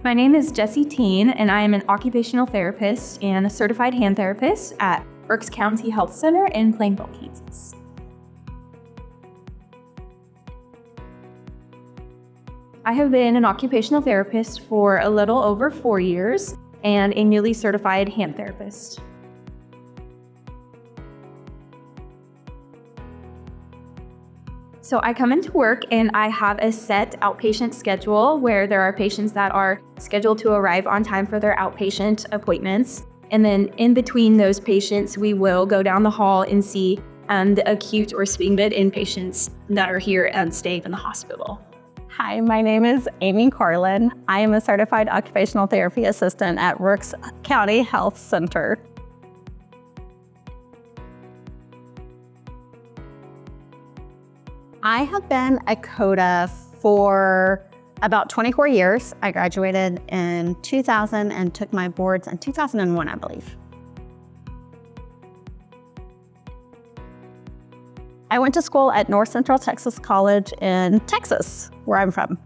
My name is Jessie Teen, and I am an occupational therapist and a certified hand therapist at Rooks County Health Center in Plainville, Kansas. I have been an occupational therapist for a little over 4 years and a newly certified hand therapist. So I come into work and I have a set outpatient schedule where there are patients that are scheduled to arrive on time for their outpatient appointments. And then in between those patients, we will go down the hall and see the acute or swing bed inpatients that are here and staying in the hospital. Hi, my name is Amy Carlin. I am a certified occupational therapy assistant at Rooks County Health Center. I have been a CODA for about 24 years. I graduated in 2000 and took my boards in 2001, I believe. I went to school at North Central Texas College in Texas, where I'm from.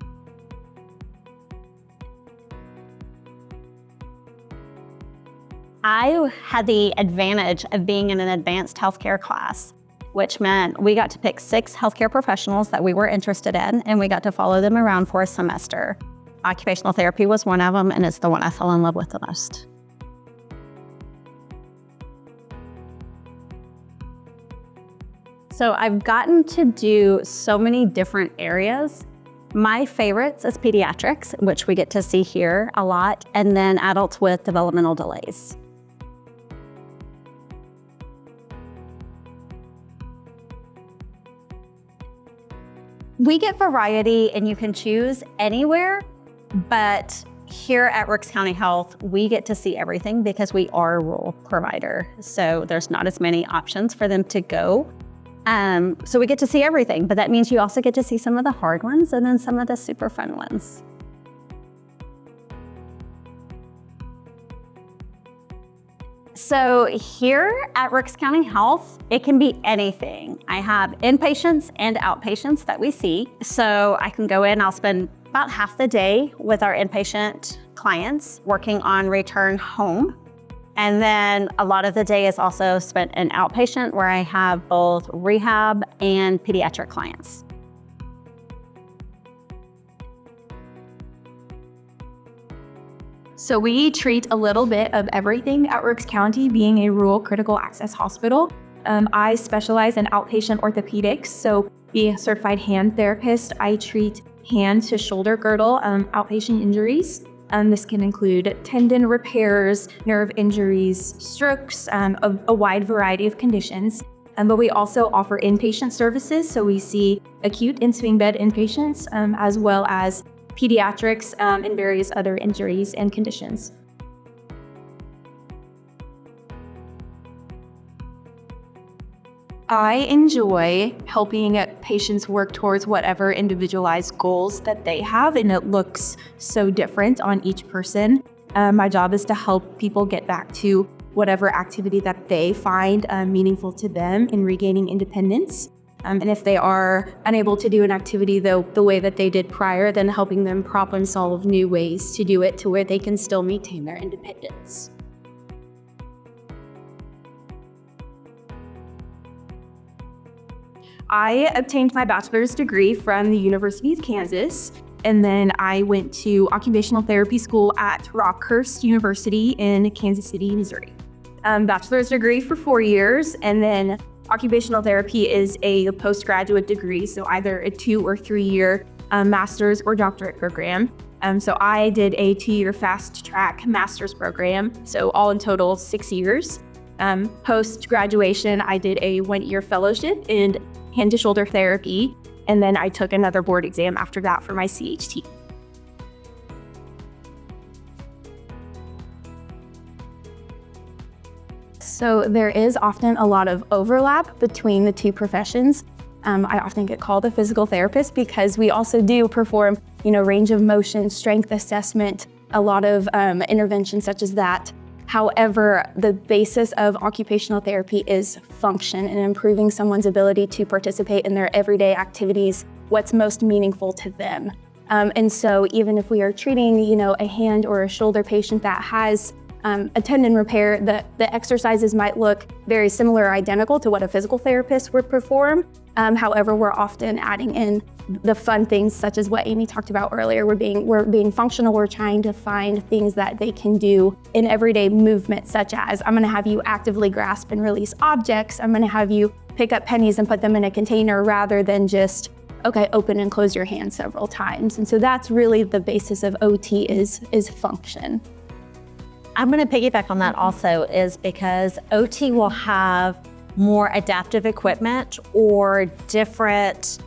I had the advantage of being in an advanced healthcare class, which meant we got to pick 6 healthcare professionals that we were interested in, and we got to follow them around for a semester. Occupational therapy was one of them, and it's the one I fell in love with the most. So I've gotten to do so many different areas. My favorites is pediatrics, which we get to see here a lot, and then adults with developmental delays. We get variety and you can choose anywhere, but here at Rooks County Health, we get to see everything because we are a rural provider. So there's not as many options for them to go. So we get to see everything, but that means you also get to see some of the hard ones and then some of the super fun ones. So here at Rooks County Health, it can be anything. I have inpatients and outpatients that we see. So I can go in, I'll spend about half the day with our inpatient clients working on return home. And then a lot of the day is also spent in outpatient where I have both rehab and pediatric clients. So we treat a little bit of everything at Rooks County, being a rural critical access hospital. I specialize in outpatient orthopedics, so being a certified hand therapist, I treat hand to shoulder girdle outpatient injuries. This can include tendon repairs, nerve injuries, strokes, a wide variety of conditions. But we also offer inpatient services, so we see acute and swing bed inpatients, as well as pediatrics and various other injuries and conditions. I enjoy helping patients work towards whatever individualized goals that they have, and it looks so different on each person. My job is to help people get back to whatever activity that they find meaningful to them in regaining independence. And if they are unable to do an activity the way that they did prior, then helping them problem solve new ways to do it to where they can still maintain their independence. I obtained my bachelor's degree from the University of Kansas, and then I went to occupational therapy school at Rockhurst University in Kansas City, Missouri. Bachelor's degree for 4 years, and then occupational therapy is a postgraduate degree, so either a 2 or 3 year master's or doctorate program. So I did a 2-year fast track master's program, so all in total 6 years. Post-graduation, I did a 1-year fellowship in hand to shoulder therapy, and then I took another board exam after that for my CHT. So there is often a lot of overlap between the two professions. I often get called a physical therapist because we also do perform, range of motion, strength assessment, a lot of interventions such as that. However, the basis of occupational therapy is function and improving someone's ability to participate in their everyday activities, what's most meaningful to them. And so even if we are treating, a hand or a shoulder patient that has a tendon repair, the exercises might look very similar or identical to what a physical therapist would perform. However, we're often adding in the fun things such as what Amy talked about earlier. We're being functional. We're trying to find things that they can do in everyday movement, such as I'm going to have you actively grasp and release objects. I'm going to have you pick up pennies and put them in a container rather than just, okay, open and close your hand several times. And so that's really the basis of OT is function. I'm going to piggyback on that also is because OT will have more adaptive equipment or different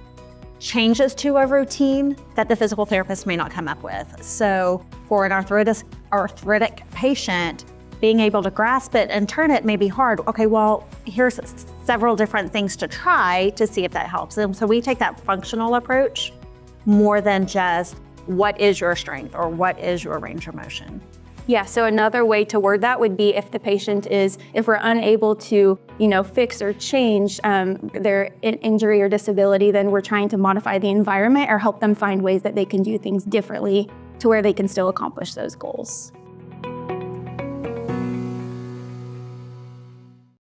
changes to a routine that the physical therapist may not come up with. So for an arthritic patient, being able to grasp it and turn it may be hard. Okay, well, here's several different things to try to see if that helps them. So we take that functional approach more than just what is your strength or what is your range of motion. Yeah, so another way to word that would be if we're unable to, fix or change their injury or disability, then we're trying to modify the environment or help them find ways that they can do things differently to where they can still accomplish those goals.